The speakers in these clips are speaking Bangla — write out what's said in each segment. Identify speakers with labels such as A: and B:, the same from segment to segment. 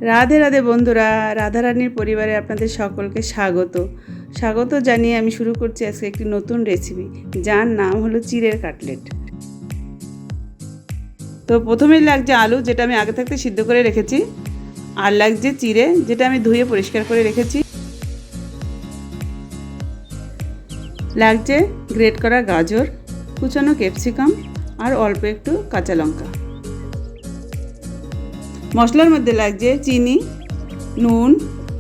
A: রাধে রাধে বন্ধুরা, রাধারানীর পরিবারে আপনাদের সকলকে স্বাগত জানিয়ে আমি শুরু করছি আজকে একটি নতুন রেসিপি, যার নাম হলো চিড়ের কাটলেট। তো প্রথমেই লাগছে আলু, যেটা আমি আগে থাকতে সিদ্ধ করে রেখেছি, আর লাগছে চিড়ে, যেটা আমি ধুয়ে পরিষ্কার করে রেখেছি, লাগছে গ্রেট করা গাজর, কুচানো ক্যাপসিকাম আর অল্প একটু কাঁচা লঙ্কা। মশলার মধ্যে লাগছে চিনি, নুন,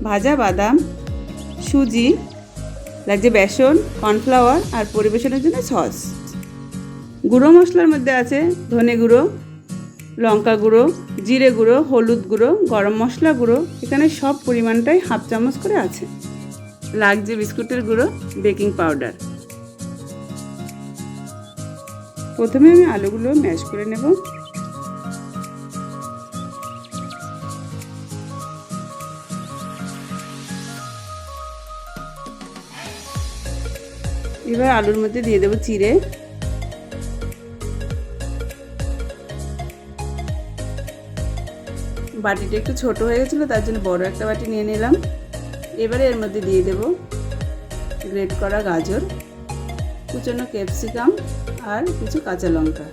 A: ভাজা বাদাম, সুজি, লাগছে বেসন, কর্নফ্লাওয়ার আর পরিবেশনের জন্য সস। গুঁড়ো মশলার মধ্যে আছে ধনে গুঁড়ো, লঙ্কা গুঁড়ো, জিরে গুঁড়ো, হলুদ গুঁড়ো, গরম মশলা গুঁড়ো। এখানে সব পরিমাণটাই হাফ চামচ করে আছে। লাগছে বিস্কুটের গুঁড়ো, বেকিং পাউডার। প্রথমে আমি আলুগুলো ম্যাশ করে নেব। এবার আলুর মধ্যে দিয়ে দেবো চিড়ে, বাটিটা একটু ছোট হয়ে গেছিলো, তার জন্য বড় একটা বাটি নিয়ে নিলাম। এবারে এর মধ্যে দিয়ে দেবো গ্রেট করা গাজর, কুচানো ক্যাপসিকাম আর কিছু কাঁচা লঙ্কা।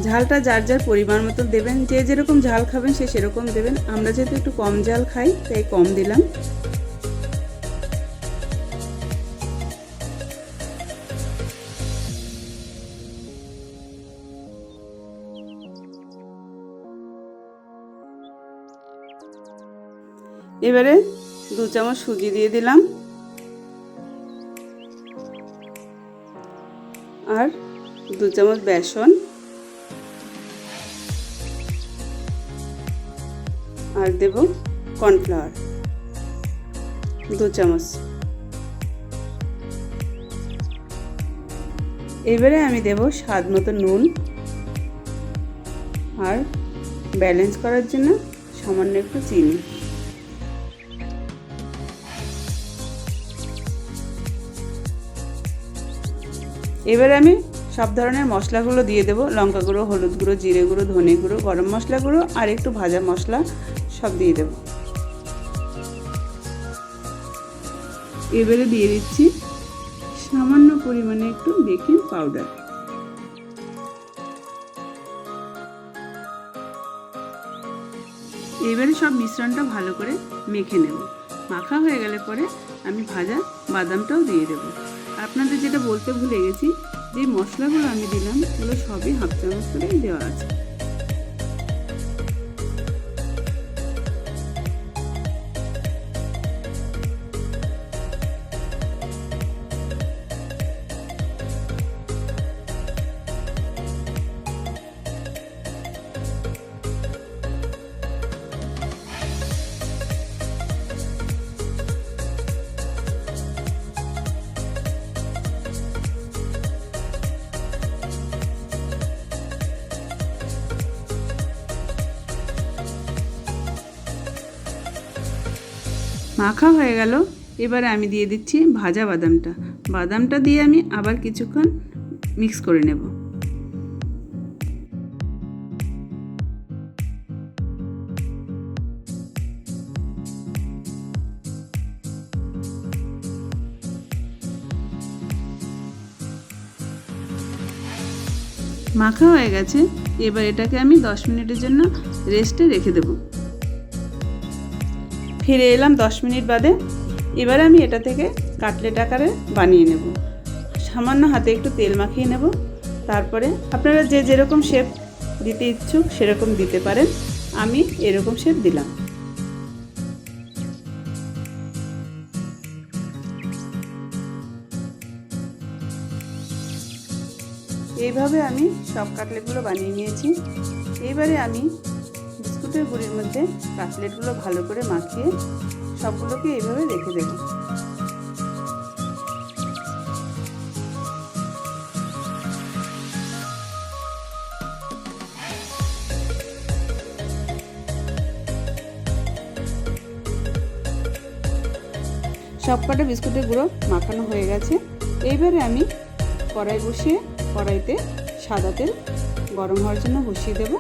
A: ঝালটা যার যার পরিমাণ মতো দেবেন, যে যেরকম ঝাল খাবেন সে সেরকম দেবেন। আমরা যেহেতু একটু কম ঝাল খাই তাই কম দিলাম। এবারে 2 চামচ সুজি দিয়ে দিলাম আর 2 চামচ বেসন আর দেব কর্নফ্লাওয়ার 2 চামচ। এবারে আমি দেব স্বাদ মতো নুন আর ব্যালেন্স করার জন্য সামান্য একটু চিনি। এবারে আমি সব ধরনের মশলাগুলো দিয়ে দেবো, লঙ্কা গুঁড়ো, হলুদ গুঁড়ো, জিরে গুঁড়ো, ধনে গুঁড়ো, গরম মশলা গুঁড়ো আর একটু ভাজা মশলা সব দিয়ে দেবো। এবারে দিয়ে দিচ্ছি সামান্য পরিমাণে একটু বেকিং পাউডার। এবারে সব মিশ্রণটা ভালো করে মেখে নেব। মাখা হয়ে গেলে পরে আমি ভাজা বাদামটাও দিয়ে দেবো। আপনাদের যেটা বলতে ভুলে গেছি, যে মশলাগুলো আমি দিলাম এগুলো সবই হাফ চামচ করেই দেওয়া আছে। মাখা হয়ে গেল। এবারে আমি দিয়ে দিচ্ছি ভাজা বাদামটা দিয়ে আমি আবার কিছুক্ষণ মিক্স করে নেব। মাখা হয়ে গেছে। এবার এটাকে আমি 10 মিনিটের জন্য রেস্টে রেখে দেব। ফিরে এলাম 10 মিনিট বাদে। এবার আমি এটা থেকে কাটলেট আকারে বানিয়ে নেব। সামান্য হাতে একটু তেল মাখিয়ে নেব। তারপরে আপনারা যে যেরকম শেপ দিতে ইচ্ছুক সেরকম দিতে পারেন। আমি এরকম শেপ দিলাম। এইভাবে আমি সব কাটলেটগুলো বানিয়ে নিয়েছি। এইবারে আমি বিস্কুটের গুঁড়ির মধ্যে কাটলেটগুলো ভালো করে মাখিয়ে সবগুলোকে এইভাবে রেখে দেব। সবকটা বিস্কুটের গুঁড়ো মাখানো হয়ে গেছে। এইবারে আমি কড়াই বসিয়ে কড়াইতে সাদা তেল গরম হওয়ার জন্য বসিয়ে দেব।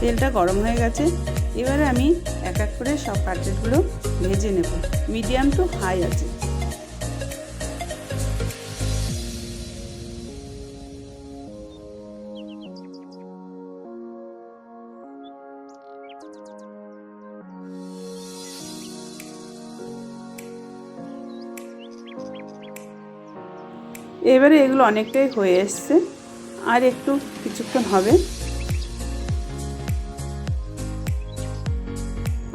A: তেলটা গরম হয়ে গেছে। এবারে আমি এক এক করে সব কাটলেটগুলো ভেজে নেব, মিডিয়াম টু হাই আছে। এবারে এগুলো অনেকটাই হয়ে এসছে, আর একটু কিছুক্ষণ হবে।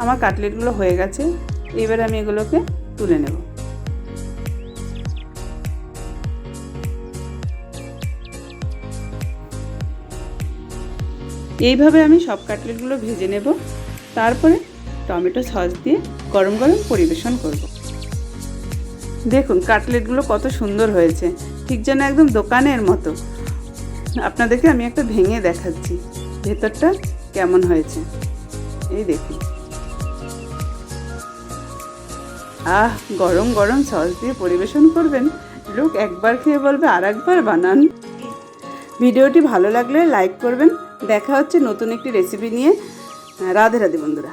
A: আমার কাটলেটগুলো হয়ে গেছে, এবারে আমি এগুলোকে তুলে নেব। এইভাবে আমি সব কাটলেটগুলো ভেজে নেব, তারপরে টমেটো সস দিয়ে গরম গরম পরিবেশন করব। দেখুন কাটলেটগুলো কত সুন্দর হয়েছে, ঠিক যেন একদম দোকানের মতো। আপনাদেরকে আমি একটা ভেঙে দেখাচ্ছি ভেতরটা কেমন হয়েছে। এই দেখুন, গরম গরম সস দিয়ে পরিবেশন করবেন, লোক একবার খেয়ে বলবে আর একবার বানান। ভিডিওটি ভালো লাগলে লাইক করবেন। দেখা হচ্ছে নতুন একটি রেসিপি নিয়ে। রাধে রাধে বন্ধুরা।